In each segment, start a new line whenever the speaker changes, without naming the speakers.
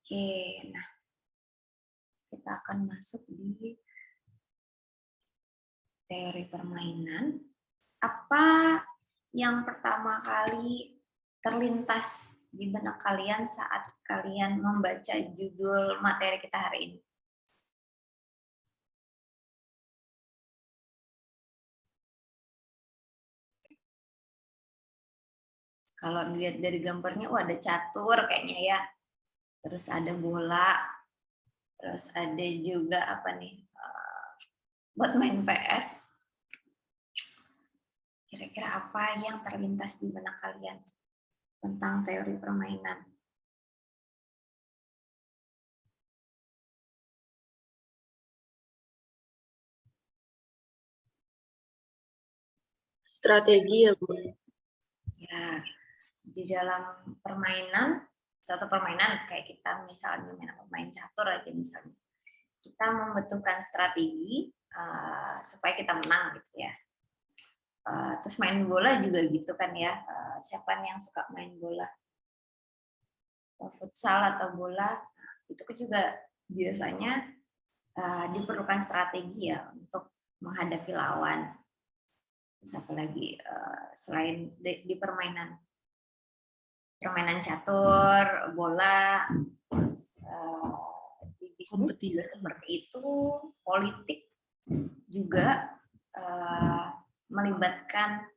Oke, nah kita akan masuk di teori permainan. Apa yang pertama kali terlintas di benak kalian saat kalian membaca judul materi kita hari ini? Kalau dilihat dari gambarnya, ada catur kayaknya ya. Terus ada bola. Terus ada juga apa nih? Buat main PS. Kira-kira apa yang terlintas di benak kalian tentang teori permainan?
Strategi ya, Bu.
Ya, di dalam permainan, suatu permainan kayak kita misalnya main catur aja misalnya, kita membentukkan strategi supaya kita menang gitu ya. Terus main bola juga gitu kan ya, siapa nih yang suka main bola, futsal atau bola, itu kan juga biasanya diperlukan strategi ya untuk menghadapi lawan. Terus apalagi selain di permainan catur, bola, di bisnis juga seperti itu, politik juga melibatkan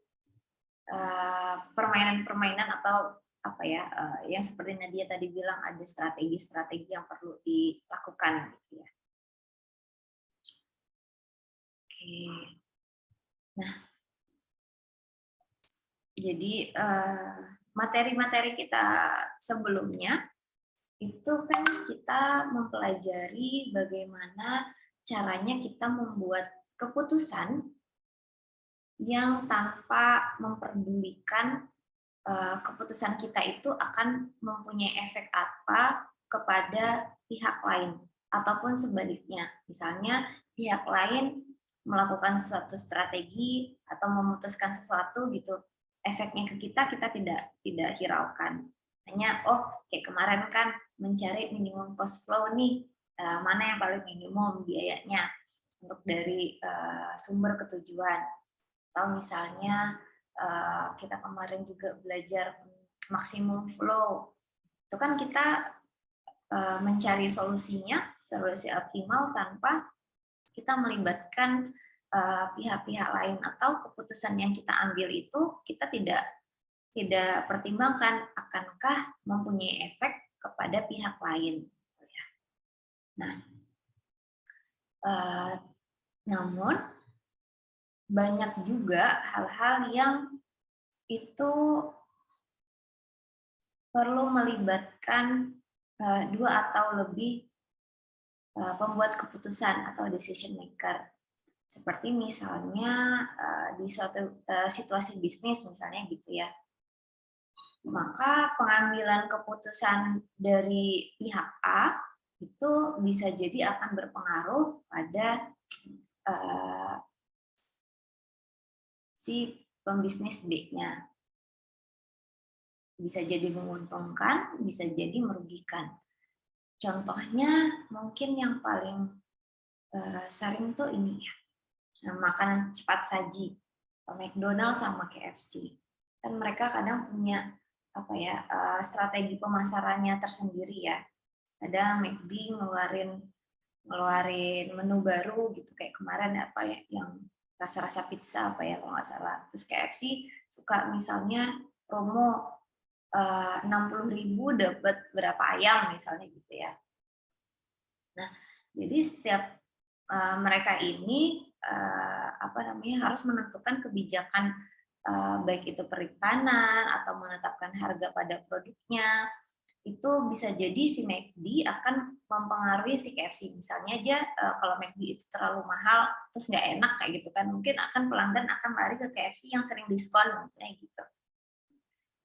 permainan-permainan atau apa ya, yang seperti Nadia tadi bilang ada strategi-strategi yang perlu dilakukan gitu ya. Oke. Nah, jadi materi-materi kita sebelumnya itu kan kita mempelajari bagaimana caranya kita membuat keputusan yang tanpa memperdulikan keputusan kita itu akan mempunyai efek apa kepada pihak lain ataupun sebaliknya. Misalnya pihak lain melakukan suatu strategi atau memutuskan sesuatu gitu, efeknya ke kita tidak hiraukan. Hanya kayak kemarin kan mencari minimum cost flow nih, mana yang paling minimum biayanya untuk dari sumber ke tujuan. Atau misalnya kita kemarin juga belajar maksimum flow. Itu kan kita mencari solusinya, solusi optimal tanpa kita melibatkan pihak-pihak lain atau keputusan yang kita ambil itu kita tidak pertimbangkan akankah mempunyai efek kepada pihak lain. Nah, namun banyak juga hal-hal yang itu perlu melibatkan dua atau lebih pembuat keputusan atau decision maker. Seperti misalnya di suatu situasi bisnis misalnya gitu ya. Maka pengambilan keputusan dari pihak A itu bisa jadi akan berpengaruh pada si pembisnis B-nya. Bisa jadi menguntungkan, bisa jadi merugikan. Contohnya mungkin yang paling sering tuh ini ya, makanan cepat saji, McDonald's sama KFC. Kan mereka kadang punya apa ya, strategi pemasarannya tersendiri ya. Ada McD ngeluarin menu baru gitu kayak kemarin apa ya yang rasa-rasa pizza apa ya kalau nggak salah. Terus KFC suka misalnya promo 60.000 dapat berapa ayam misalnya gitu ya. Nah, jadi setiap mereka ini harus menentukan kebijakan baik itu perikanan atau menetapkan harga pada produknya, itu bisa jadi si McD akan mempengaruhi si KFC. Misalnya aja kalau McD itu terlalu mahal terus nggak enak kayak gitu kan, mungkin pelanggan akan lari ke KFC yang sering diskon misalnya gitu.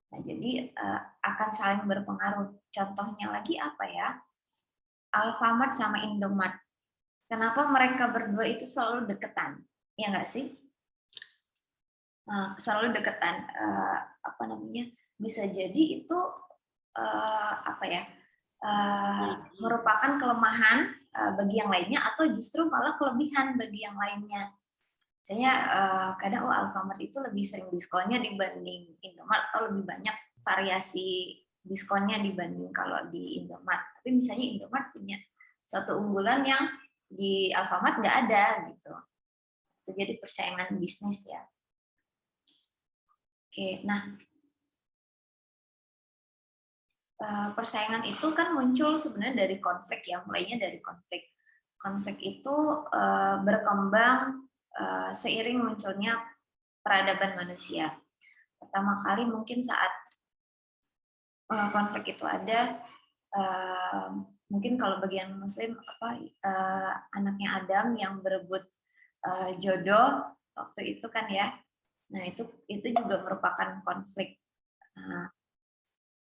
Nah, jadi akan saling berpengaruh. Contohnya lagi apa ya? Alfamart sama Indomart. Kenapa mereka berdua itu selalu deketan? Ya nggak sih? Nah, selalu deketan. Bisa jadi itu merupakan kelemahan bagi yang lainnya atau justru malah kelebihan bagi yang lainnya. Misalnya kadang Alfamart itu lebih sering diskonnya dibanding Indomart atau lebih banyak variasi diskonnya dibanding kalau di Indomart. Tapi misalnya Indomart punya suatu unggulan yang di Alfamart nggak ada gitu. Itu jadi persaingan bisnis ya. Oke, nah persaingan itu kan muncul sebenarnya dari konflik ya, mulainya dari konflik. Konflik itu berkembang seiring munculnya peradaban manusia. Pertama kali mungkin saat konflik itu ada, mungkin kalau bagian Muslim anaknya Adam yang berebut jodoh waktu itu kan ya. Nah itu juga merupakan konflik. Nah,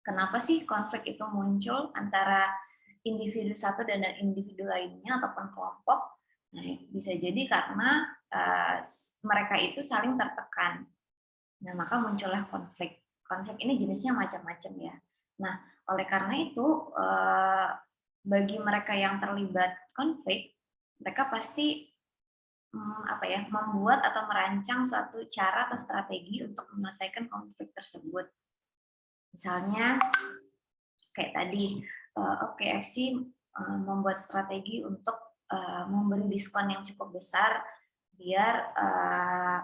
kenapa sih konflik itu muncul antara individu satu dan individu lainnya ataupun kelompok? Nah, bisa jadi karena mereka itu saling tertekan. Nah, maka muncullah konflik. Konflik ini jenisnya macam-macam ya. Nah, oleh karena itu bagi mereka yang terlibat konflik, mereka pasti membuat atau merancang suatu cara atau strategi untuk menyelesaikan konflik tersebut. Misalnya kayak tadi KFC membuat strategi untuk memberi diskon yang cukup besar biar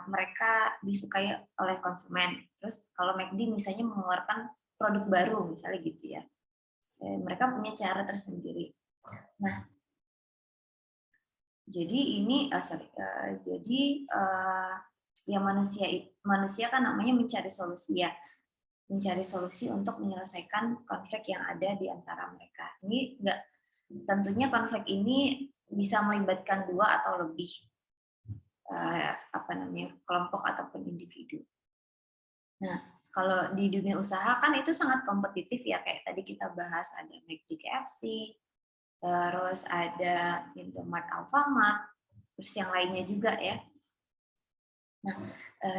mereka disukai oleh konsumen. Terus kalau McD misalnya mengeluarkan produk baru misalnya gitu ya. Mereka punya cara tersendiri. Nah, jadi ini ya manusia kan namanya mencari solusi ya. Mencari solusi untuk menyelesaikan konflik yang ada di antara mereka. Ini tentunya konflik ini bisa melibatkan dua atau lebih kelompok ataupun individu. Nah, kalau di dunia usaha kan itu sangat kompetitif ya, kayak tadi kita bahas ada McD, KFC, terus ada Indomart, Alfamart, terus yang lainnya juga ya. Nah,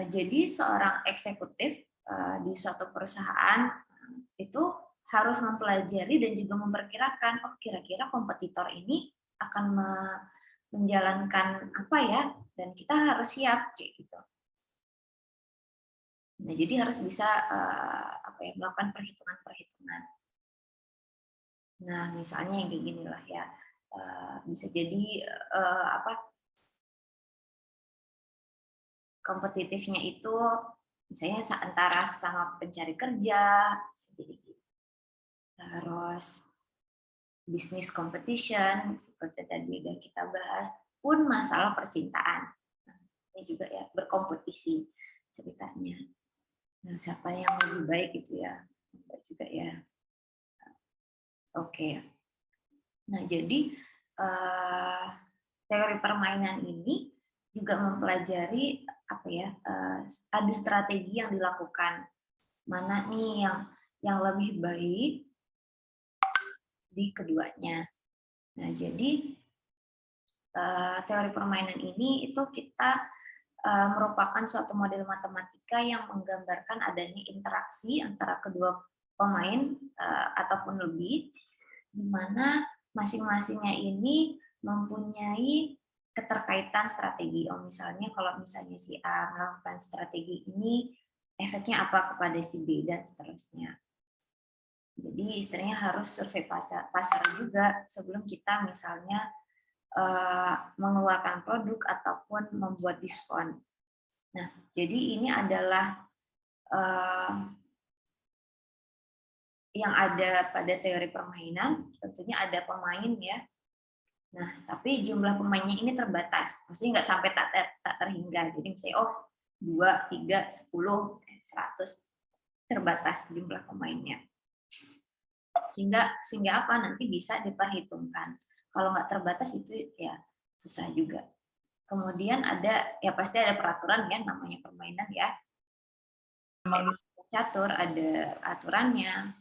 jadi seorang eksekutif di suatu perusahaan itu harus mempelajari dan juga memperkirakan, oh kira-kira kompetitor ini akan menjalankan apa ya, dan kita harus siap kayak gitu. Nah, jadi harus bisa melakukan perhitungan-perhitungan. Nah, misalnya yang kayak gini lah ya, bisa jadi kompetitifnya itu misalnya antara sama pencari kerja, jadi gitu. Terus bisnis competition seperti tadi udah kita bahas, pun masalah percintaan. Nah, ini juga ya berkompetisi ceritanya. Nah, siapa yang lebih baik gitu ya, juga ya. Oke. Nah, jadi teori permainan ini juga mempelajari adu strategi yang dilakukan, mana nih yang lebih baik di keduanya. Nah, jadi teori permainan ini itu kita merupakan suatu model matematika yang menggambarkan adanya interaksi antara kedua pemain ataupun lebih, di mana masing-masingnya ini mempunyai keterkaitan strategi. Misalnya kalau misalnya si A melakukan strategi ini, efeknya apa kepada si B dan seterusnya. Jadi istilahnya harus survei pasar juga sebelum kita misalnya mengeluarkan produk ataupun membuat diskon. Nah, jadi ini adalah yang ada pada teori permainan. Tentunya ada pemain ya. Nah, tapi jumlah pemainnya ini terbatas. Maksudnya nggak sampai tak terhingga. Jadi misalnya 2, 3, 10, 100 terbatas jumlah pemainnya. Sehingga apa? Nanti bisa diperhitungkan. Kalau nggak terbatas itu ya susah juga. Kemudian ya pasti ada peraturan ya, namanya permainan ya. Catur ada aturannya.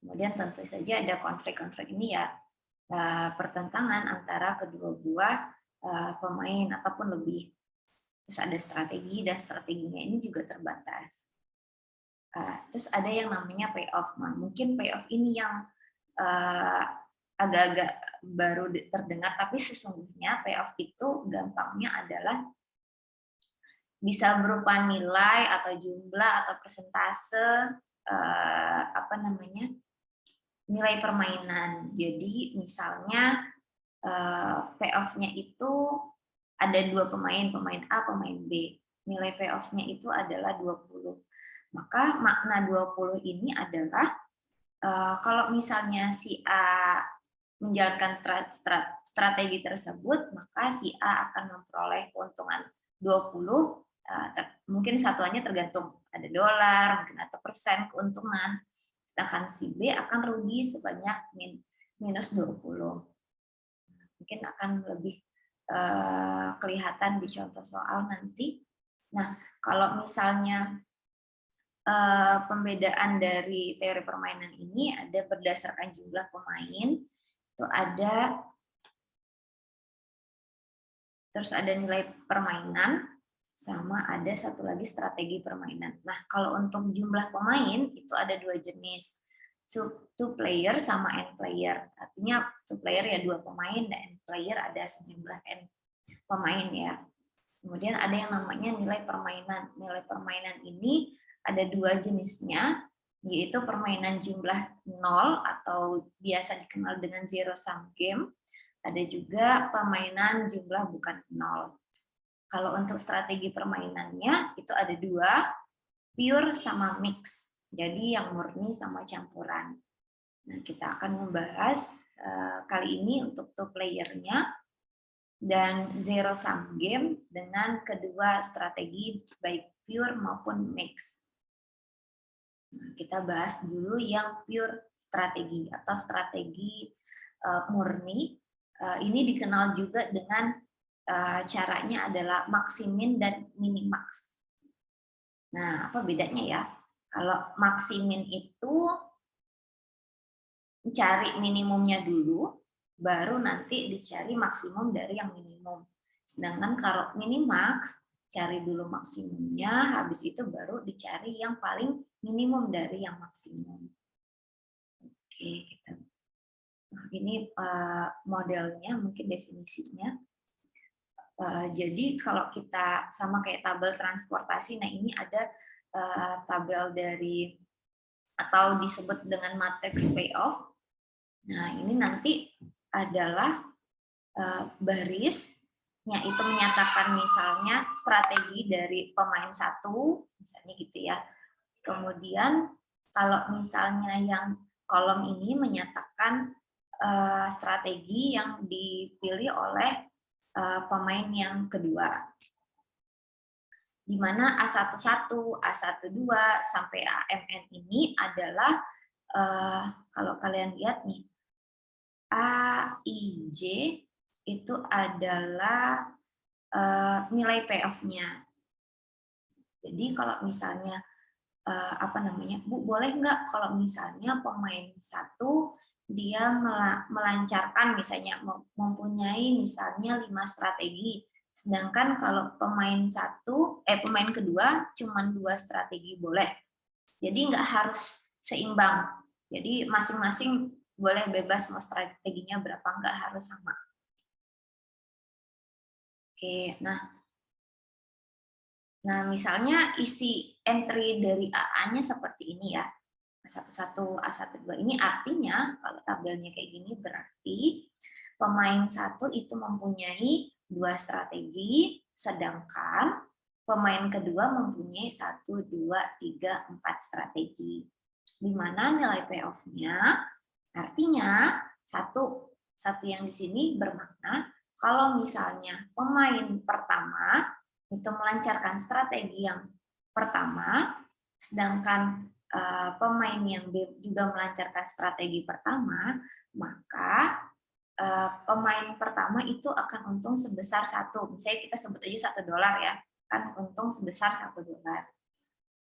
Kemudian tentu saja ada konflik-konflik ini ya, pertentangan antara kedua buah pemain ataupun lebih. Terus ada strategi dan strateginya ini juga terbatas. Terus ada yang namanya payoff. Mungkin payoff ini yang agak-agak baru terdengar, tapi sesungguhnya payoff itu gampangnya adalah bisa berupa nilai atau jumlah atau persentase apa namanya, nilai permainan. Jadi misalnya payoff-nya itu ada 2 pemain, pemain A, pemain B. Nilai payoff-nya itu adalah 20. Maka makna 20 ini adalah kalau misalnya si A menjalankan strategi tersebut, maka si A akan memperoleh keuntungan 20, mungkin satuannya tergantung, ada dolar, mungkin atau persen keuntungan, sedangkan si B akan rugi sebanyak minus 20. Mungkin akan lebih kelihatan di contoh soal nanti. Nah, kalau misalnya pembedaan dari teori permainan ini ada berdasarkan jumlah pemain, itu ada, terus ada nilai permainan, sama ada satu lagi strategi permainan. Nah, kalau untuk jumlah pemain itu ada 2 jenis, two player sama n player. Artinya two player ya 2 pemain, dan n player ada sejumlah n pemain ya. Kemudian ada yang namanya nilai permainan. Nilai permainan ini ada 2 jenisnya, yaitu permainan jumlah 0 atau biasa dikenal dengan zero sum game. Ada juga permainan jumlah bukan 0. Kalau untuk strategi permainannya itu ada 2, pure sama mix. Jadi yang murni sama campuran. Nah, kita akan membahas kali ini untuk two player-nya dan zero sum game dengan kedua strategi baik pure maupun mix. Nah, kita bahas dulu yang pure strategi atau strategi murni. Ini dikenal juga dengan caranya adalah maksimin dan minimax. Nah, apa bedanya ya? Kalau maksimin itu cari minimumnya dulu, baru nanti dicari maksimum dari yang minimum. Sedangkan kalau minimax, cari dulu maksimumnya, habis itu baru dicari yang paling minimum dari yang maksimum. Oke, kita. Nah, ini modelnya, mungkin definisinya. Jadi kalau kita sama kayak tabel transportasi, nah ini ada tabel dari atau disebut dengan matriks payoff. Nah, ini nanti adalah barisnya itu menyatakan misalnya strategi dari pemain satu, misalnya gitu ya. Kemudian kalau misalnya yang kolom ini menyatakan strategi yang dipilih oleh pemain yang kedua. Di mana A11, A12 sampai AMN ini adalah kalau kalian lihat nih, A, I, J itu adalah nilai payoff-nya. Jadi kalau misalnya apa namanya, Bu, boleh nggak kalau misalnya pemain satu dia melancarkan misalnya mempunyai misalnya 5 strategi, sedangkan kalau pemain kedua cuma 2 strategi boleh. Jadi nggak harus seimbang. Jadi masing-masing boleh bebas mau strateginya berapa, nggak harus sama. Oke, nah misalnya isi entry dari AA-nya seperti ini ya. A11, A12 ini artinya kalau tabelnya kayak gini berarti pemain satu itu mempunyai 2 strategi, sedangkan pemain kedua mempunyai 1, 2, 3, 4 strategi. Di mana nilai payoff-nya artinya satu yang di sini bermakna kalau misalnya pemain pertama itu melancarkan strategi yang pertama, sedangkan pemain yang juga melancarkan strategi pertama, maka pemain pertama itu akan untung sebesar 1. Misalnya kita sebut aja $1 ya, kan untung sebesar $1.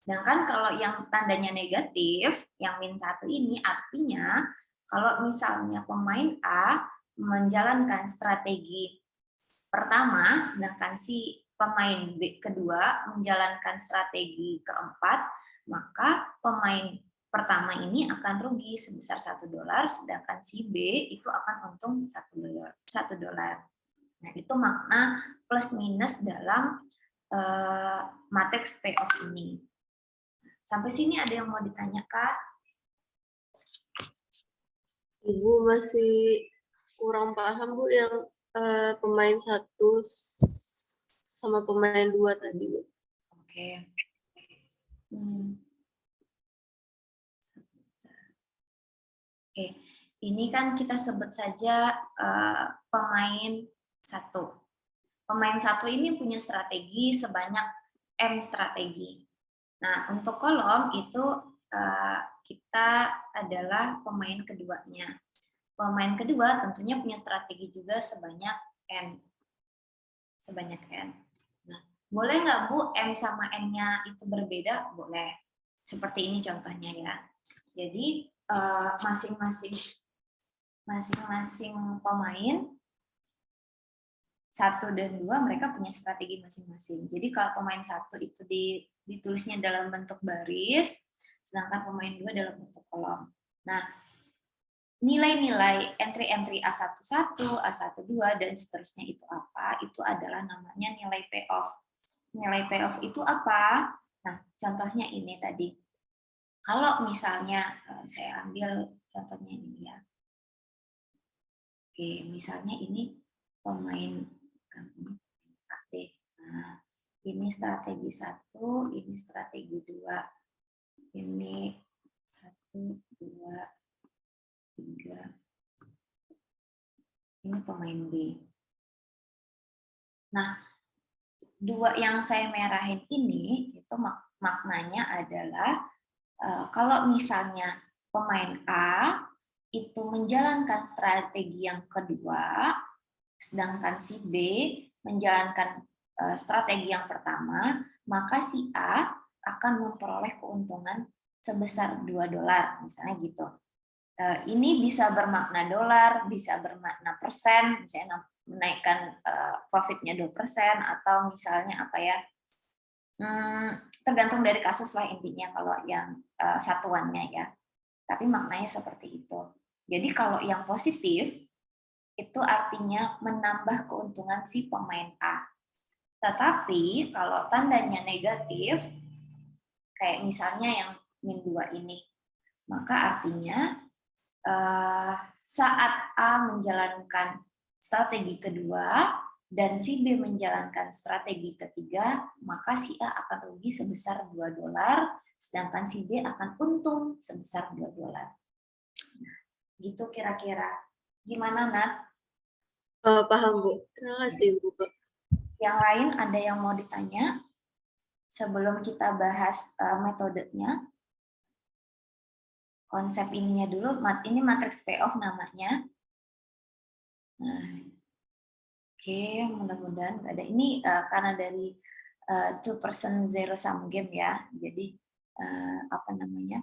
Sedangkan kalau yang tandanya negatif, yang -1 ini artinya kalau misalnya pemain A menjalankan strategi pertama, sedangkan si pemain B kedua menjalankan strategi keempat, maka pemain pertama ini akan rugi sebesar $1, sedangkan si B itu akan untung $1. Nah, itu makna plus minus dalam matriks payoff ini. Sampai sini ada yang mau ditanya, Kak?
Ibu masih kurang paham, Bu, yang pemain 1 sama pemain 2 tadi, Bu.
Oke. Oke, ini kan kita sebut saja pemain 1. Pemain 1 ini punya strategi sebanyak M strategi. Nah, untuk kolom itu kita adalah pemain keduanya. Pemain kedua tentunya punya strategi juga sebanyak N. Nah, boleh nggak, Bu, M sama N-nya itu berbeda? Boleh. Seperti ini contohnya ya. Jadi masing-masing pemain 1 dan 2 mereka punya strategi masing-masing. Jadi kalau pemain 1 itu ditulisnya dalam bentuk baris, sedangkan pemain 2 dalam bentuk kolom. Nah, nilai-nilai entry-entry A11, A12 dan seterusnya itu apa? Itu adalah namanya nilai payoff. Nilai payoff itu apa? Nah, contohnya ini tadi. Kalau misalnya saya ambil contohnya ini ya. Oke, misalnya ini pemain nah, ini strategi 1, ini strategi 2. Ini 1, 2, 3. Ini pemain B. Nah, 2 yang saya merahin ini itu maknanya adalah kalau misalnya pemain A itu menjalankan strategi yang kedua, sedangkan si B menjalankan strategi yang pertama, maka si A akan memperoleh keuntungan sebesar $2, misalnya gitu. Ini bisa bermakna dolar, bisa bermakna persen, misalnya menaikkan profitnya 2%, atau misalnya apa ya, tergantung dari kasus lah intinya kalau yang satuannya ya. Tapi maknanya seperti itu. Jadi kalau yang positif, itu artinya menambah keuntungan si pemain A. Tetapi kalau tandanya negatif, kayak misalnya yang min 2 ini, maka artinya saat A menjalankan strategi kedua dan si B menjalankan strategi ketiga, maka si A akan rugi sebesar $2, sedangkan si B akan untung sebesar $2. Nah, gitu kira-kira. Gimana, Nat?
Paham, Bu. Terima kasih, Bu.
Yang lain ada yang mau ditanya sebelum kita bahas metodenya? Konsep ininya dulu, ini matriks payoff namanya. Nah, oke, mudah-mudahan nggak ada. Ini karena dari 2% zero sum game ya, jadi apa namanya?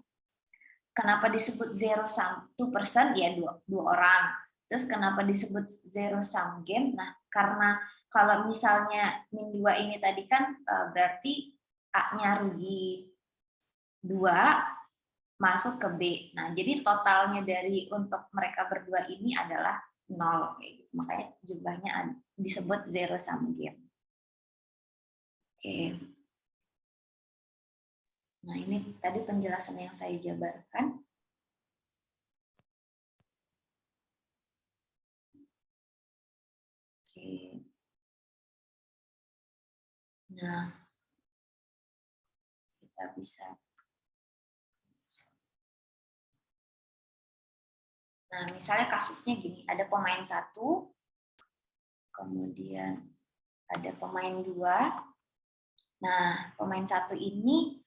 Kenapa disebut zero sum 2%? Ya dua orang. Terus kenapa disebut zero sum game? Nah, karena kalau misalnya min 2 ini tadi kan berarti A-nya rugi 2 masuk ke B. Nah, jadi totalnya dari untuk mereka berdua ini adalah 0 kayak gitu. Makanya jumlahnya disebut zero sum game. Oke. Nah, ini tadi penjelasan yang saya jabarkan. Oke. Nah, kita bisa. Nah, misalnya kasusnya gini, ada pemain 1, kemudian ada pemain 2. Nah, pemain 1 ini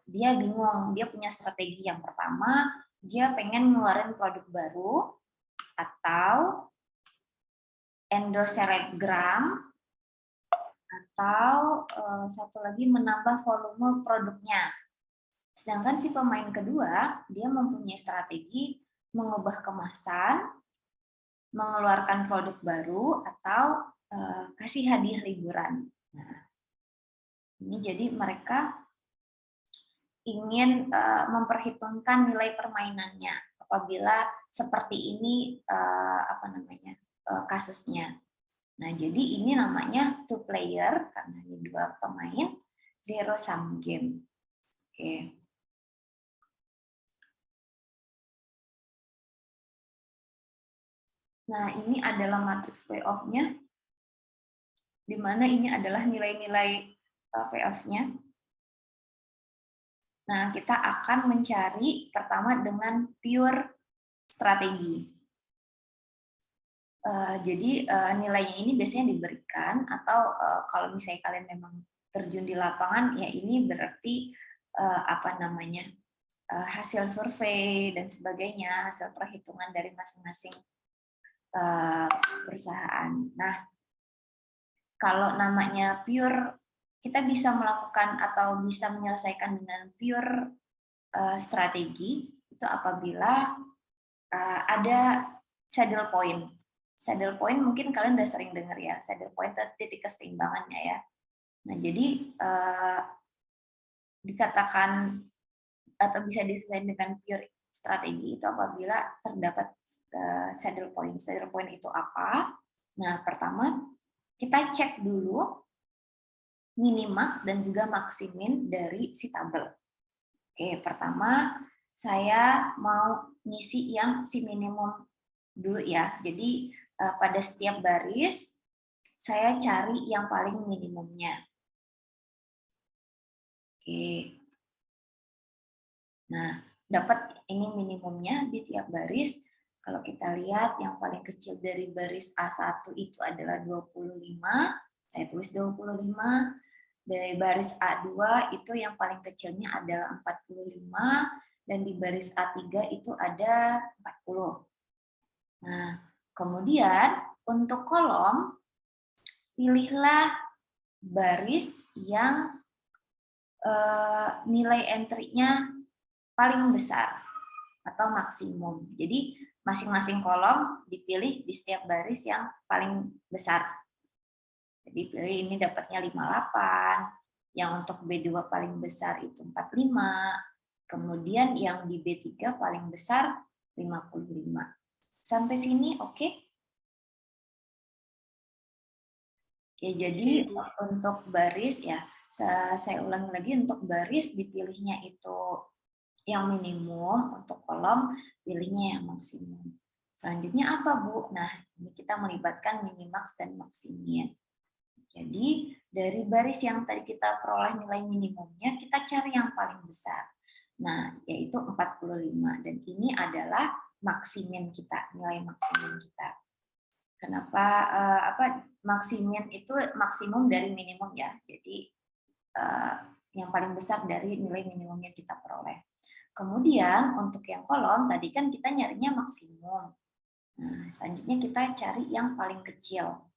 dia bingung, dia punya strategi. Yang pertama, dia pengen ngeluarin produk baru atau endorse selebgram, atau satu lagi menambah volume produknya. Sedangkan si pemain kedua, dia mempunyai strategi mengubah kemasan, mengeluarkan produk baru, atau kasih hadiah liburan. Nah, ini jadi mereka ingin memperhitungkan nilai permainannya apabila seperti ini kasusnya. Nah, jadi ini namanya two player karena ini dua pemain, zero sum game. Oke. Nah, ini adalah matriks payoff-nya, di mana ini adalah nilai-nilai payoff-nya. Nah, kita akan mencari pertama dengan pure strategi. Jadi nilainya ini biasanya diberikan atau kalau misalnya kalian memang terjun di lapangan, ya ini berarti hasil survei dan sebagainya, hasil perhitungan dari masing-masing perusahaan. Nah, kalau namanya pure, kita bisa melakukan atau bisa menyelesaikan dengan pure strategi itu apabila ada saddle point. Saddle point mungkin kalian udah sering dengar ya, saddle point itu titik keseimbangannya ya. Nah, jadi dikatakan atau bisa diselesaikan dengan pure strategi itu apabila terdapat saddle point. Saddle point itu apa? Nah, pertama kita cek dulu minimax dan juga maximin dari si tabel. Oke, pertama saya mau ngisi yang si minimum dulu ya. Jadi pada setiap baris saya cari yang paling minimumnya. Oke. Nah, dapat ini minimumnya di tiap baris. Kalau kita lihat yang paling kecil dari baris A1 itu adalah 25. Saya tulis 25. Dari baris A2 itu yang paling kecilnya adalah 45 dan di baris A3 itu ada 40. Nah, kemudian untuk kolom, pilihlah baris yang nilai entry-nya paling besar atau maksimum. Jadi masing-masing kolom dipilih di setiap baris yang paling besar. Jadi pilih ini dapatnya 58, yang untuk B2 paling besar itu 45, kemudian yang di B3 paling besar 55. Sampai sini oke? Oke, jadi untuk baris ya, saya ulangi lagi, untuk baris dipilihnya itu yang minimum, untuk kolom pilihnya yang maksimum. Selanjutnya apa, Bu? Nah, ini kita melibatkan minimax dan maksimin. Jadi dari baris yang tadi kita peroleh nilai minimumnya, kita cari yang paling besar. Nah, yaitu 45 dan ini adalah maksimin kita, nilai maksimin kita. Kenapa maksimin itu maksimum dari minimum ya. Jadi yang paling besar dari nilai minimum yang kita peroleh. Kemudian untuk yang kolom tadi kan kita nyarinya maksimum. Nah, selanjutnya kita cari yang paling kecil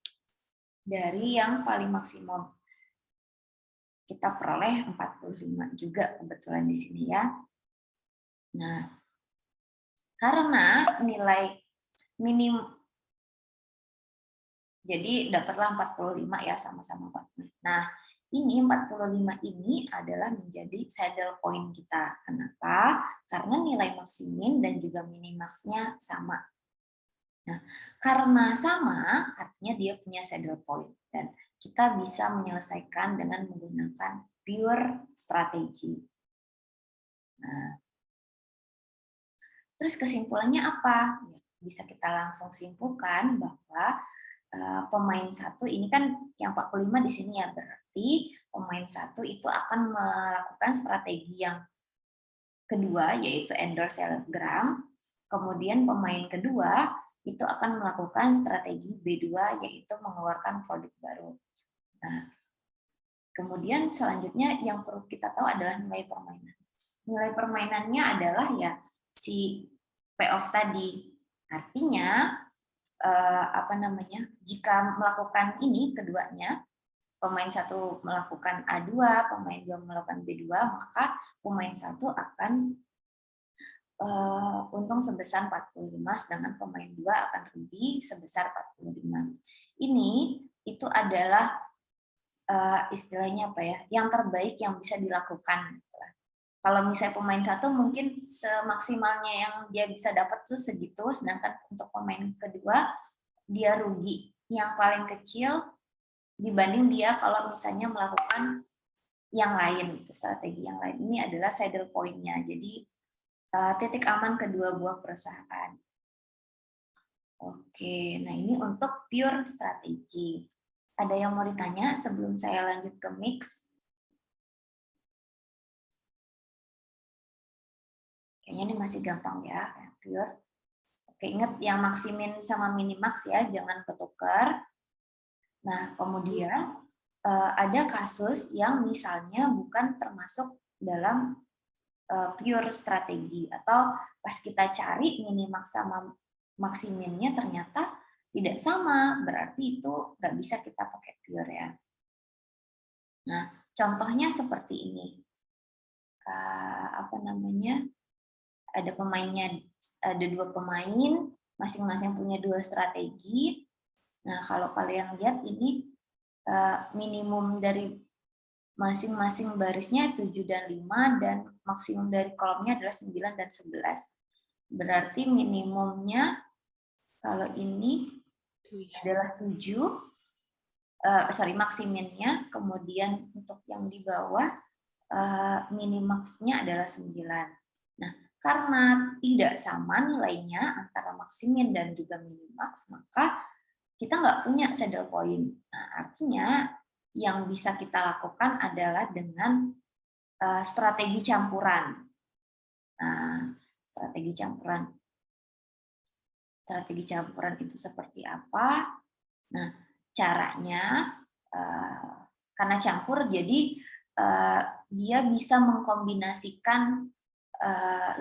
dari yang paling maksimum. Kita peroleh 45 juga kebetulan di sini ya. Nah, karena nilai minim jadi dapatlah 45 ya, sama-sama 45. Nah, ini 45 ini adalah menjadi saddle point kita. Kenapa? Karena nilai maksimin dan juga minimaxnya sama. Nah, karena sama, artinya dia punya saddle point. Dan kita bisa menyelesaikan dengan menggunakan pure strategi. Nah, terus kesimpulannya apa? Bisa kita langsung simpulkan bahwa pemain satu ini kan yang 45 di sini ya, berarti pemain satu itu akan melakukan strategi yang kedua yaitu endorse telegram, kemudian pemain kedua itu akan melakukan strategi B2 yaitu mengeluarkan produk baru. Nah, kemudian selanjutnya yang perlu kita tahu adalah nilai permainan. Nilai permainannya adalah ya si payoff tadi. Artinya jika melakukan ini keduanya, pemain satu melakukan A2, pemain dua melakukan B2, maka pemain satu akan untung sebesar 45, sedangkan pemain dua akan rugi sebesar 45. Ini itu adalah istilahnya apa ya, yang terbaik yang bisa dilakukan. Kalau misalnya pemain satu mungkin semaksimalnya yang dia bisa dapat tuh segitu, sedangkan untuk pemain kedua dia rugi yang paling kecil dibanding dia kalau misalnya melakukan yang lain, strategi yang lain. Ini adalah saddle point-nya. Jadi titik aman kedua buah perusahaan. Oke, nah ini untuk pure strategi. Ada yang mau ditanya sebelum saya lanjut ke mix? Kayaknya ini masih gampang ya, pure. Oke, ingat yang maksimin sama minimax ya, jangan ketukar. Nah, kemudian ada kasus yang misalnya bukan termasuk dalam pure strategi, atau pas kita cari minimax sama maksiminnya ternyata tidak sama, berarti itu nggak bisa kita pakai pure ya. Nah, contohnya seperti ini. Apa namanya? Ada pemainnya, ada 2 pemain, masing-masing punya 2 strategi. Nah, kalau kalian lihat ini minimum dari masing-masing barisnya 7 dan 5, dan maksimum dari kolomnya adalah 9 dan 11. Berarti minimumnya kalau ini adalah 7, maksiminnya, kemudian untuk yang di bawah minimaxnya adalah 9. Nah, karena tidak sama nilainya antara maksimin dan juga minimax, maka kita nggak punya saddle point. Nah, artinya yang bisa kita lakukan adalah dengan strategi campuran. Nah, strategi campuran itu seperti apa? Nah, caranya karena campur, jadi dia bisa mengkombinasikan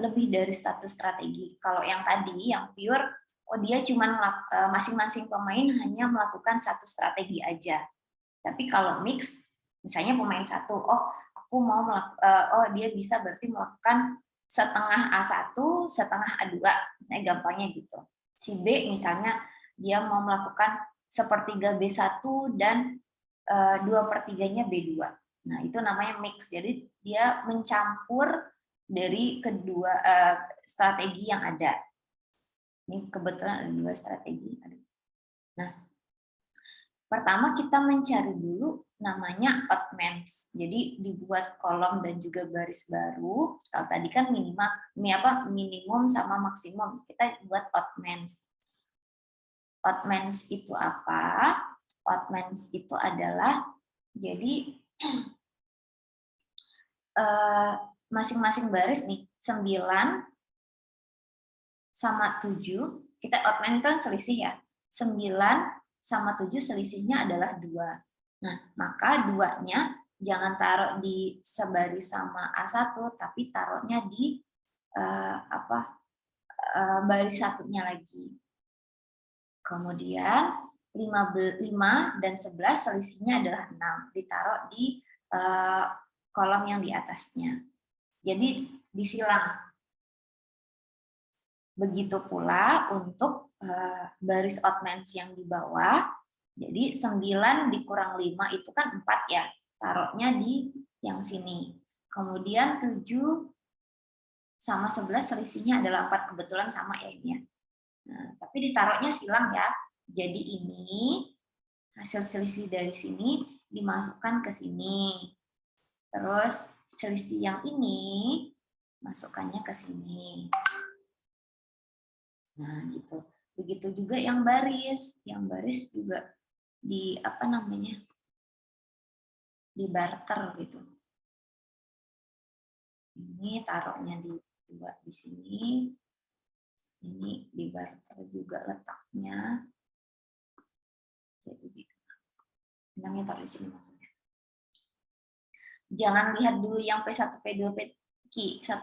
lebih dari satu strategi. Kalau yang tadi, yang pure, dia cuma masing-masing pemain hanya melakukan satu strategi aja. Tapi kalau mix, misalnya pemain satu, aku mau dia bisa berarti melakukan setengah A1, setengah A2, misalnya gampangnya gitu. Si B misalnya dia mau melakukan sepertiga B1 dan 2/3-nya B2. Nah, itu namanya mix. Jadi dia mencampur dari kedua strategi yang ada. Ini kebetulan ada 2 strategi. Nah, pertama kita mencari dulu namanya oddmans. Jadi dibuat kolom dan juga baris baru. Kalau tadi kan minimum sama maksimum. Kita buat oddmans. Oddmans itu apa? Oddmans itu adalah jadi masing-masing baris nih 9 sama 7, kita oddmans kan selisih ya. 9 sama 7 selisihnya adalah 2. Nah, maka 2-nya jangan taruh di sebaris sama A1, tapi taruhnya di baris satunya lagi. Kemudian 5 dan 11 selisihnya adalah 6, ditaruh di kolom yang di atasnya. Jadi disilang. Begitu pula untuk baris oddmans yang di bawah. Jadi 9 dikurang 5 itu kan 4 ya. Taruhnya di yang sini. Kemudian 7 sama 11 selisihnya adalah 4. Kebetulan sama ya ini ya. Nah, tapi ditaruhnya silang ya. Jadi ini hasil selisih dari sini dimasukkan ke sini. Terus selisih yang ini masukkannya ke sini. Nah, gitu. Begitu juga yang baris. Yang baris juga di di barter gitu. Ini taruhnya di sini. Ini di barter juga letaknya. Jadi benangnya taruh di sini maksudnya. Jangan lihat dulu yang P1, P2, P1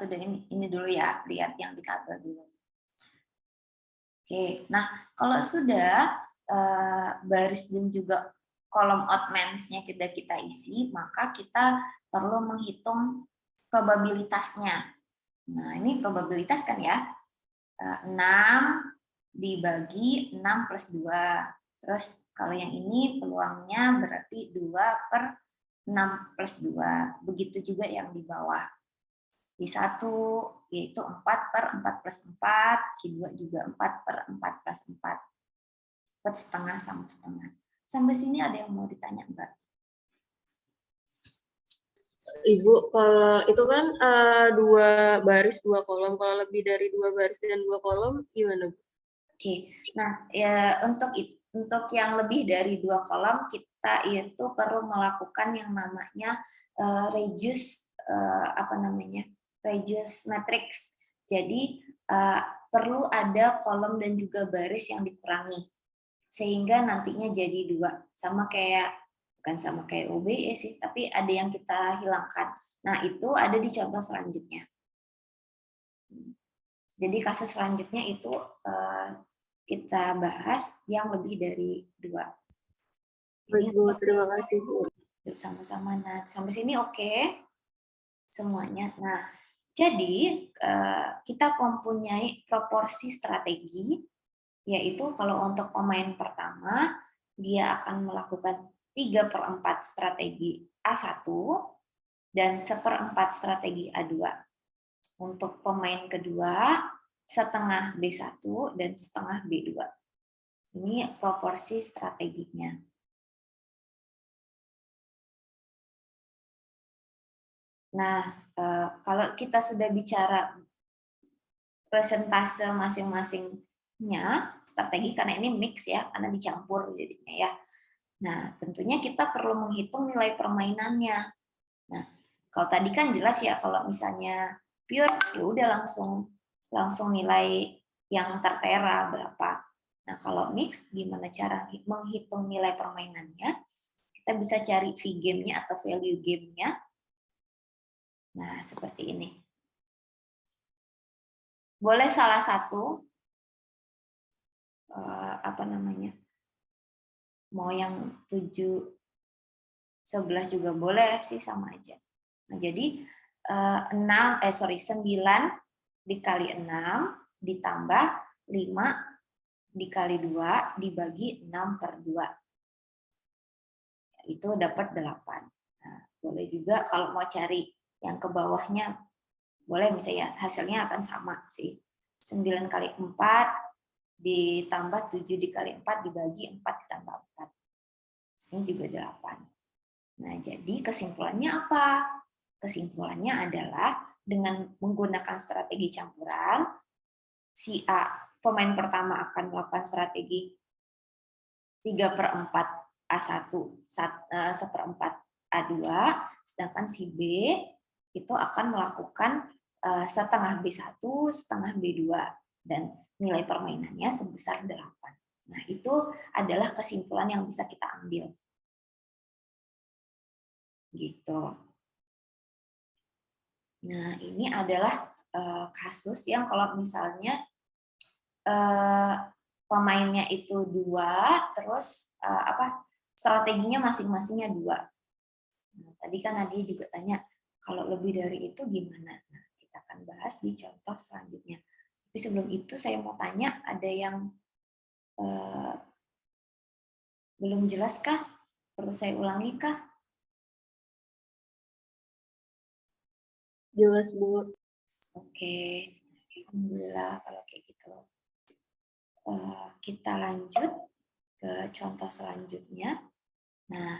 ini dulu ya. Lihat yang di tabel dulu. Oke, nah kalau sudah baris dan juga kolom oddmans-nya kita isi, maka kita perlu menghitung probabilitasnya. Nah, ini probabilitas kan ya, 6 dibagi 6 plus 2. Terus kalau yang ini peluangnya berarti 2/6 plus 2. Begitu juga yang di bawah. Q1 yaitu 4/4+4, Q2 juga 4/4+4. Dapat setengah sama setengah. Sampai sini ada yang mau ditanya, Mbak?
Ibu, kalau itu kan 2 baris 2 kolom. Kalau lebih dari 2 baris dan 2 kolom gimana, Bu?
Oke, nah ya untuk yang lebih dari 2 kolom kita itu perlu melakukan yang namanya reduce reduce matrix. Jadi perlu ada kolom dan juga baris yang dikurangi sehingga nantinya jadi 2, sama kayak bukan sama kayak OBE sih, tapi ada yang kita hilangkan. Nah, itu ada di contoh selanjutnya. Jadi kasus selanjutnya itu kita bahas yang lebih dari 2.
Baik, Bu. Terima kasih, Bu.
Sama-sama. Nah, sampai sini oke semuanya. Nah, jadi kita mempunyai proporsi strategi, yaitu kalau untuk pemain pertama, dia akan melakukan 3/4 strategi A1 dan 1/4 strategi A2. Untuk pemain kedua, setengah B1 dan setengah B2. Ini proporsi strateginya. Nah, kalau kita sudah bicara persentase masing-masingnya, strategi karena ini mix ya, karena dicampur jadinya ya. Nah, tentunya kita perlu menghitung nilai permainannya. Nah, kalau tadi kan jelas ya, kalau misalnya pure, ya udah langsung nilai yang tertera berapa. Nah, kalau mix, gimana cara menghitung nilai permainannya? Kita bisa cari fee game-nya atau value game-nya. Nah, seperti ini. Boleh salah satu, mau yang 7, 11 juga boleh sih, sama aja. Nah, jadi 9 dikali 6 ditambah 5 dikali 2 dibagi 6/2. Itu dapat 8. Nah, boleh juga kalau mau cari yang ke bawahnya, boleh misalnya hasilnya akan sama sih. 9 kali 4 ditambah 7 dikali 4 dibagi 4 ditambah 4. Ini juga 8. Nah, jadi kesimpulannya apa? Kesimpulannya adalah dengan menggunakan strategi campuran, si A, pemain pertama akan melakukan strategi 3/4 A1, 1/4 A2, sedangkan si B itu akan melakukan setengah B1, setengah B2, dan nilai permainannya sebesar 8. Nah, itu adalah kesimpulan yang bisa kita ambil. Gitu. Nah, ini adalah kasus yang kalau misalnya pemainnya itu 2, terus strateginya masing-masingnya 2. Nah, tadi kan Nadia juga tanya, kalau lebih dari itu gimana? Nah, kita akan bahas di contoh selanjutnya. Tapi sebelum itu saya mau tanya, ada yang belum jelas kah? Perlu saya ulangi kah?
Jelas, Bu.
Oke, alhamdulillah kalau kayak gitu. Kita lanjut ke contoh selanjutnya. Nah,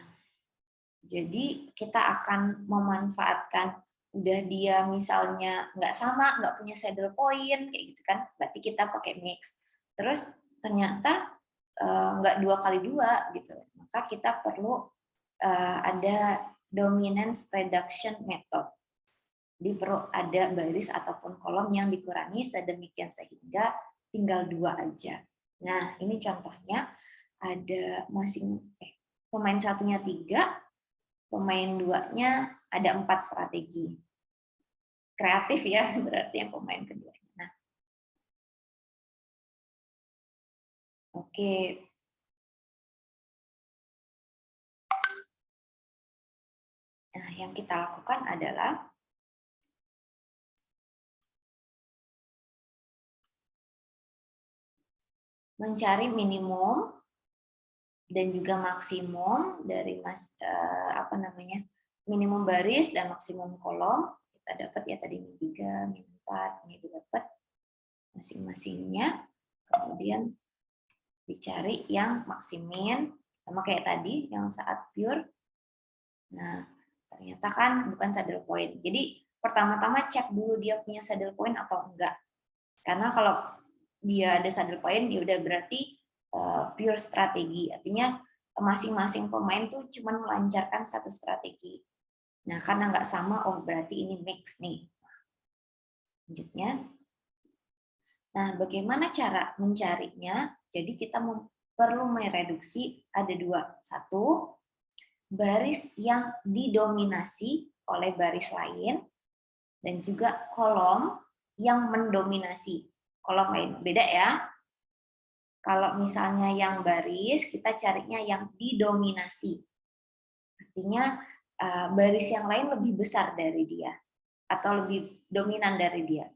jadi kita akan memanfaatkan, udah dia misalnya nggak sama, nggak punya saddle point, kayak gitu kan, berarti kita pakai mix. Terus ternyata nggak 2x2 gitu, maka kita perlu ada dominance reduction method. Jadi perlu ada baris ataupun kolom yang dikurangi sedemikian sehingga tinggal 2 aja. Nah, ini contohnya ada pemain satunya 3, pemain 2-nya ada 4 strategi. Kreatif ya, berarti yang pemain keduanya. Nah, oke. Nah, yang kita lakukan adalah mencari minimum dan juga maksimum dari minimum baris dan maksimum kolom. Kita dapat ya tadi min 3, min 4, ini dapat masing-masingnya. Kemudian dicari yang maksimin, sama kayak tadi yang saat pure. Nah, ternyata kan bukan saddle point. Jadi pertama-tama cek dulu dia punya saddle point atau enggak. Karena kalau dia ada saddle point, ya udah berarti pure strategi. Artinya masing-masing pemain tuh cuma melancarkan satu strategi. Nah, karena nggak sama, oh berarti ini mix nih. Lanjutnya. Nah, bagaimana cara mencarinya? Jadi kita perlu mereduksi ada dua. Satu, baris yang didominasi oleh baris lain, dan juga kolom yang mendominasi kolom lain. Beda ya. Kalau misalnya yang baris, kita carinya yang didominasi. Artinya baris yang lain lebih besar dari dia atau lebih dominan dari dia.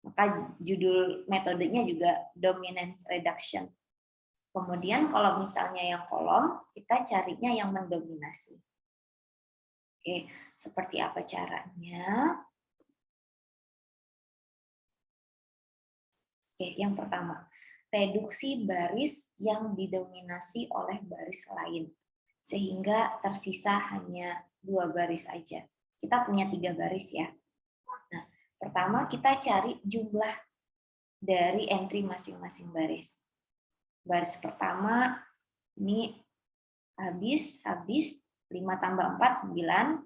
Maka judul metodenya juga dominance reduction. Kemudian kalau misalnya yang kolom, kita carinya yang mendominasi. Oke, seperti apa caranya? Oke, yang pertama, reduksi baris yang didominasi oleh baris lain, sehingga tersisa hanya 2 baris aja. Kita punya 3 baris ya. Nah, pertama kita cari jumlah dari entry masing-masing baris. Baris pertama ini habis 5 tambah 4 9.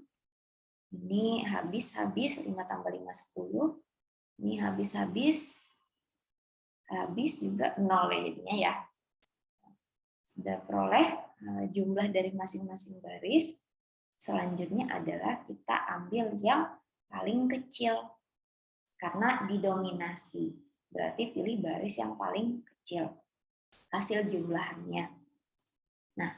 Ini habis 5 tambah 5 10. Ini habis juga 0 ya jadinya ya. Sudah peroleh jumlah dari masing-masing baris. Selanjutnya adalah kita ambil yang paling kecil karena didominasi. Berarti pilih baris yang paling kecil hasil jumlahannya. Nah,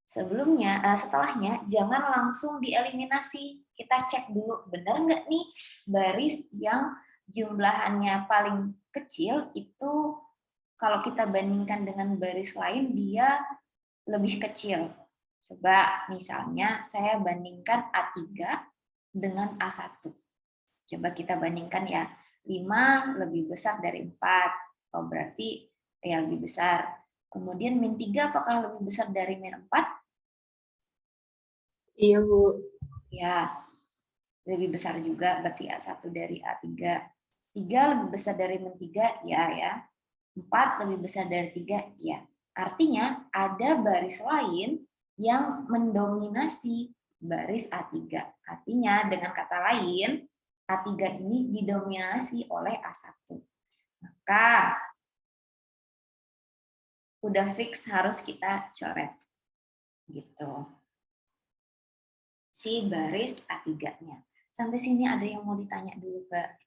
setelahnya jangan langsung dieliminasi. Kita cek dulu benar nggak nih baris yang jumlahannya paling kecil itu kalau kita bandingkan dengan baris lain dia lebih kecil. Coba misalnya saya bandingkan A3 dengan A1. Coba kita bandingkan ya. 5 lebih besar dari 4. Oh, berarti ya lebih besar. Kemudian min 3 apakah lebih besar dari min 4?
Iya, Bu.
Ya, lebih besar juga, berarti A1 dari A3. 3 lebih besar dari min 3, ya. 4 lebih besar dari 3, ya. Artinya ada baris lain yang mendominasi baris A3. Artinya dengan kata lain, A3 ini didominasi oleh A1. Maka udah fix harus kita coret. Gitu. Si baris A3-nya. Sampai sini ada yang mau ditanya dulu, Kak?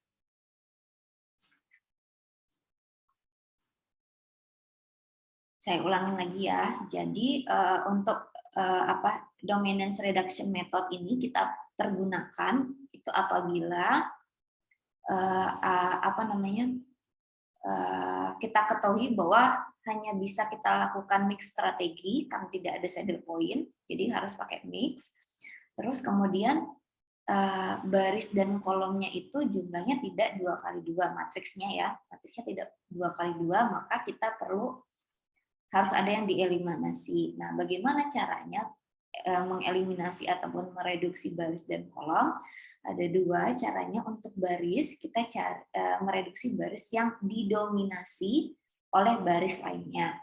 Saya ulangin lagi ya. Jadi untuk dominance reduction method ini kita pergunakan itu apabila kita ketahui bahwa hanya bisa kita lakukan mix strategi karena tidak ada saddle point, jadi harus pakai mix. Terus kemudian baris dan kolomnya itu jumlahnya tidak 2x2 matriksnya ya, matriksnya tidak 2x2, maka kita harus ada yang dieliminasi. Nah, bagaimana caranya mengeliminasi ataupun mereduksi baris dan kolom? Ada dua caranya. Untuk baris, kita mereduksi baris yang didominasi oleh baris lainnya.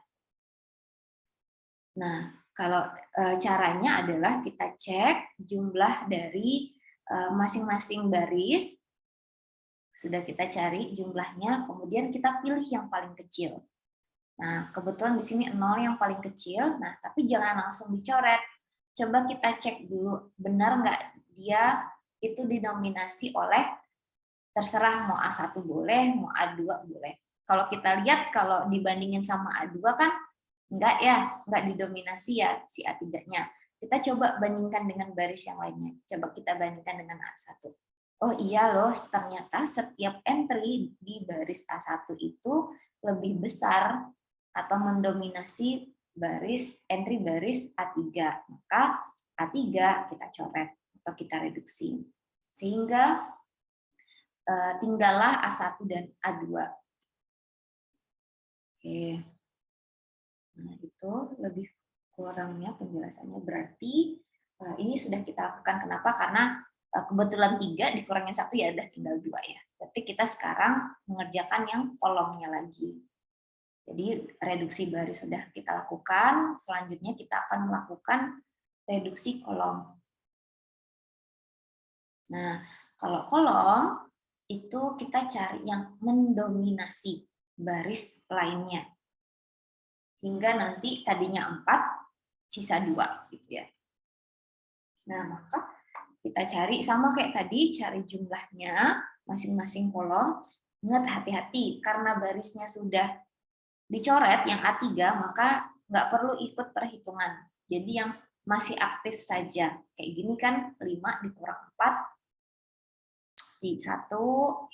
Nah, kalau caranya adalah kita cek jumlah dari masing-masing baris, sudah kita cari jumlahnya, kemudian kita pilih yang paling kecil. Nah, kebetulan di sini 0 yang paling kecil, nah tapi jangan langsung dicoret. Coba kita cek dulu, benar nggak dia itu didominasi oleh, terserah mau A1 boleh, mau A2 boleh. Kalau kita lihat, kalau dibandingin sama A2 kan enggak ya, enggak didominasi ya si A3-nya. Kita coba bandingkan dengan baris yang lainnya. Coba kita bandingkan dengan A1. Oh iya loh, ternyata setiap entry di baris A1 itu lebih besar atau mendominasi entry baris A3. Maka A3 kita coret atau kita reduksi. Sehingga tinggallah A1 dan A2. Oke. Nah, itu lebih kurangnya penjelasannya. Berarti ini sudah kita lakukan. Kenapa? Karena kebetulan 3 dikurangin 1 ya udah tinggal 2 ya. Berarti kita sekarang mengerjakan yang kolomnya lagi. Jadi reduksi baris sudah kita lakukan, selanjutnya kita akan melakukan reduksi kolom. Nah, kalau kolom itu kita cari yang mendominasi baris lainnya. Hingga nanti tadinya 4, sisa 2 gitu ya. Nah, maka kita cari sama kayak tadi, cari jumlahnya masing-masing kolom. Ingat hati-hati karena barisnya sudah dicoret yang A3, maka nggak perlu ikut perhitungan. Jadi yang masih aktif saja. Kayak gini kan 5 dikurang 4, di 1,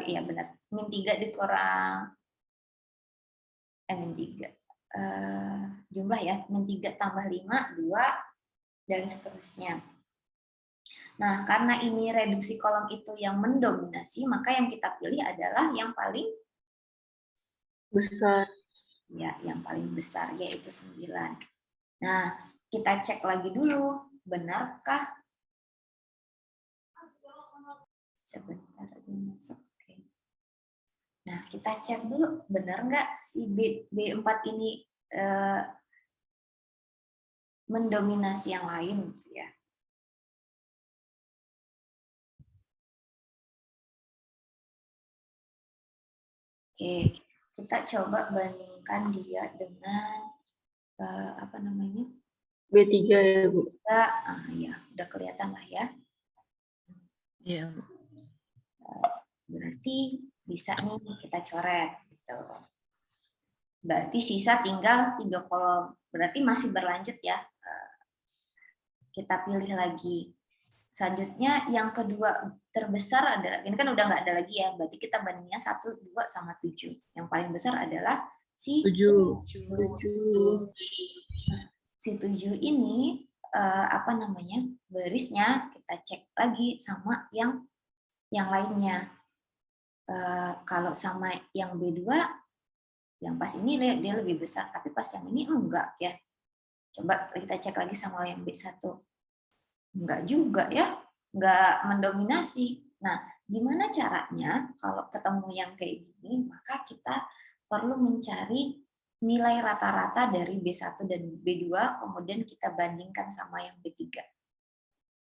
iya benar. Min 3 dikurang, min 3. Jumlah ya, min 3 tambah 5, 2, dan seterusnya. Nah, karena ini reduksi kolom itu yang mendominasi, maka yang kita pilih adalah yang paling
besar.
Ya, yang paling besar, yaitu 9. Nah, kita cek lagi dulu, benarkah? Sebentar aja masuk. Oke. Nah, kita cek dulu, benar nggak si B4 ini mendominasi yang lain, gitu ya. Oke, kita coba bandingkan dia dengan apa namanya?
B3 ya, Bu.
Ya, udah kelihatan lah ya.
Iya.
Berarti bisa nih kita coret gitu. Berarti sisa tinggal 3 kolom. Berarti masih berlanjut ya. Kita pilih lagi. Selanjutnya yang kedua terbesar adalah, ini kan udah nggak ada lagi ya, berarti kita bandingnya 1, 2, sama 7. Yang paling besar adalah si
7.
7.
Si 7 ini apa namanya, barisnya kita cek lagi sama yang lainnya. Kalau sama yang B2, yang pas ini dia lebih besar, tapi pas yang ini enggak ya. Coba kita cek lagi sama yang B1. Enggak juga ya, enggak mendominasi. Nah, gimana caranya kalau ketemu yang kayak gini, maka kita perlu mencari nilai rata-rata dari B1 dan B2, kemudian kita bandingkan sama yang B3.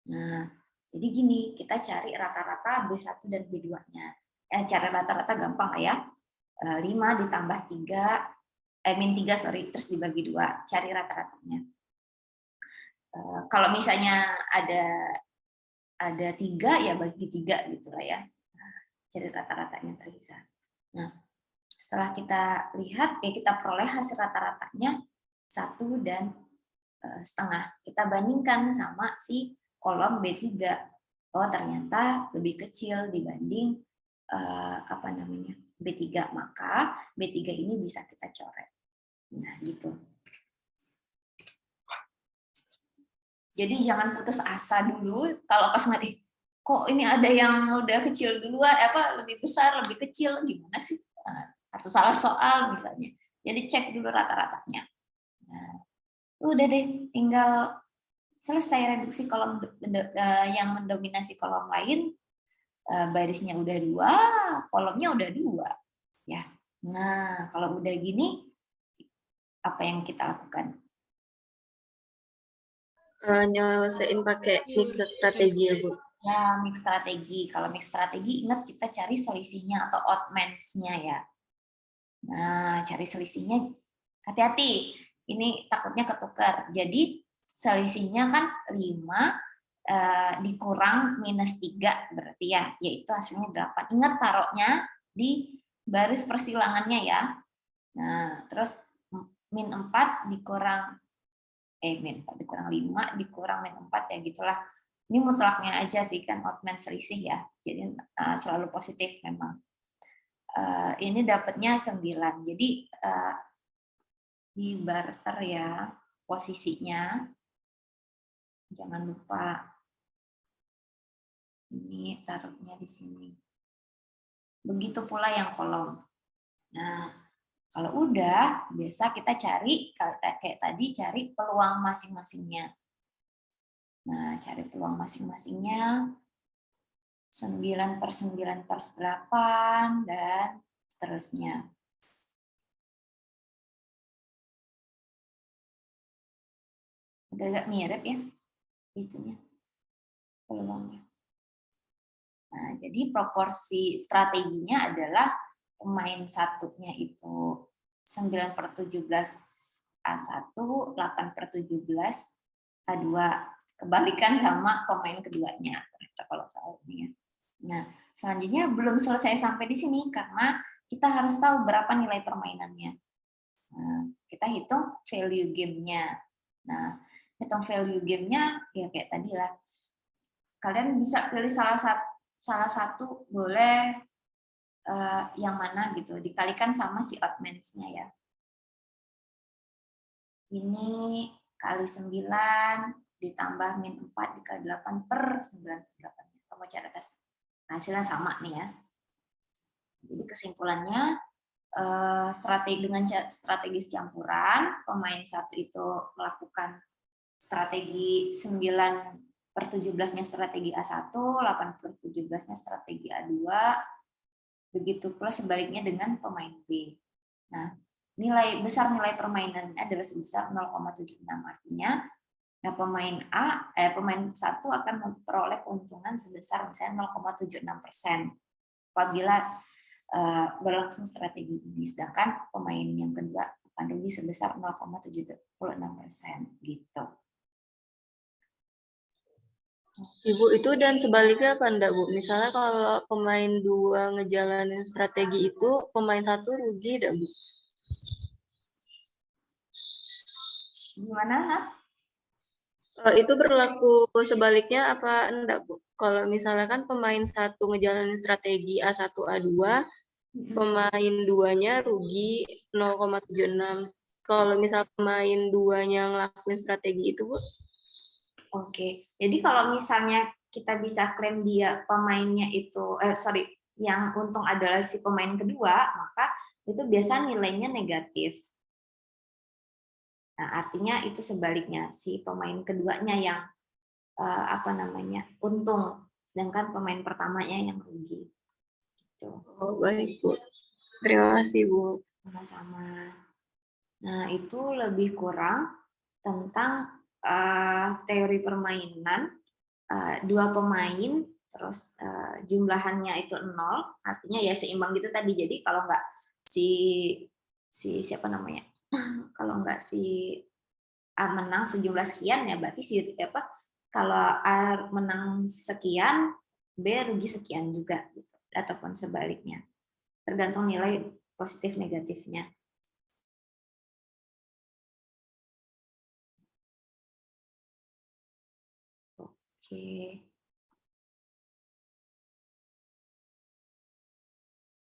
Nah, jadi gini, kita cari rata-rata B1 dan B2-nya. Cara rata-rata gampang lah ya. 5 ditambah 3, min 3, sorry, terus dibagi 2, cari rata-ratanya. Kalau misalnya ada 3, ya bagi 3 gitu lah ya. Nah, cari rata-ratanya tersisa. Nah, setelah kita lihat, ya kita peroleh hasil rata-ratanya 1 dan setengah. Kita bandingkan sama si kolom B3. Oh, ternyata lebih kecil dibanding apa namanya, B3, maka B3 ini bisa kita coret. Nah, gitu. Jadi jangan putus asa dulu kalau pas ngeliat, kok ini ada yang udah kecil duluan, lebih besar, lebih kecil, gimana sih? Atau salah soal misalnya. Jadi cek dulu rata-ratanya. Nah, udah deh, tinggal selesai reduksi kolom yang mendominasi kolom lain, barisnya udah 2, kolomnya udah 2. Ya. Nah, kalau udah gini, apa yang kita lakukan?
Nyelesain pakai mixed strategi ya, Bu.
Ya, mix strategi. Kalau mix strategi, ingat kita cari selisihnya atau odd-mans-nya ya. Nah, cari selisihnya, hati-hati. Ini takutnya ketukar. Jadi, selisihnya kan 5 dikurang minus 3 berarti ya, yaitu hasilnya 8. Ingat taruhnya di baris persilangannya ya. Nah, terus min 4 dikurang min 4 dikurang 5 dikurang min 4 ya gitulah. Ini mutlaknya aja sih kan odd-man selisih ya. Jadi selalu positif memang. Ini dapatnya 9. Jadi di barter ya posisinya. Jangan lupa Ini taruhnya di sini. Begitu pula yang kolom. Nah, kalau udah, biasa kita cari, kayak tadi, cari peluang masing-masingnya. Nah, cari peluang masing-masingnya, 9/9/8, dan seterusnya. Agak-agak mirip ya, itunya, peluangnya. Nah, jadi proporsi strateginya adalah pemain satunya itu 9/17 A1, 8/17 A2. Kebalikan sama pemain keduanya, kalau soal ini ya. Nah, selanjutnya belum selesai sampai di sini karena kita harus tahu berapa nilai permainannya. Nah, kita hitung value game-nya. Nah, hitung value game-nya ya kayak tadi lah. Kalian bisa pilih salah satu boleh, yang mana gitu, dikalikan sama si oddmans-nya ya. Ini kali 9 ditambah min 4 dikali 8/9/8. Kamu cara tes. Hasilnya sama nih ya. Jadi kesimpulannya, strategis campuran, pemain satu itu melakukan strategi 9/17-nya strategi A1, 8/17-nya strategi A2, begitu pula sebaliknya dengan pemain B. Nah, nilai permainannya adalah sebesar 0,76, artinya pemain satu akan memperoleh keuntungan sebesar misalnya 0,76% apabila berlangsung strategi ini, sedangkan pemain yang kedua akan rugi sebesar 0,76% gitu.
Ibu, itu dan sebaliknya apa enggak, Bu? Misalnya kalau pemain 2 ngejalanin strategi itu, pemain 1 rugi enggak, Bu?
Gimana?
Itu berlaku sebaliknya apa enggak, Bu? Kalau misalnya kan pemain 1 ngejalanin strategi A1, A2, pemain 2-nya rugi 0,76. Kalau misal pemain 2-nya ngelakuin strategi itu, Bu?
Oke, jadi kalau misalnya kita bisa klaim dia pemainnya itu, yang untung adalah si pemain kedua, maka itu biasa nilainya negatif. Nah, artinya itu sebaliknya, si pemain keduanya yang untung, sedangkan pemain pertamanya yang rugi. Gitu.
Oh, baik, Bu. Terima kasih, Bu.
Sama-sama. Nah, itu lebih kurang tentang teori permainan, 2 pemain, terus jumlahannya itu 0, artinya ya seimbang gitu tadi. Jadi kalau nggak si siapa namanya, kalau nggak si A menang sejumlah sekian, ya berarti kalau A menang sekian, B rugi sekian juga, gitu. Ataupun sebaliknya, tergantung nilai positif negatifnya. Oke.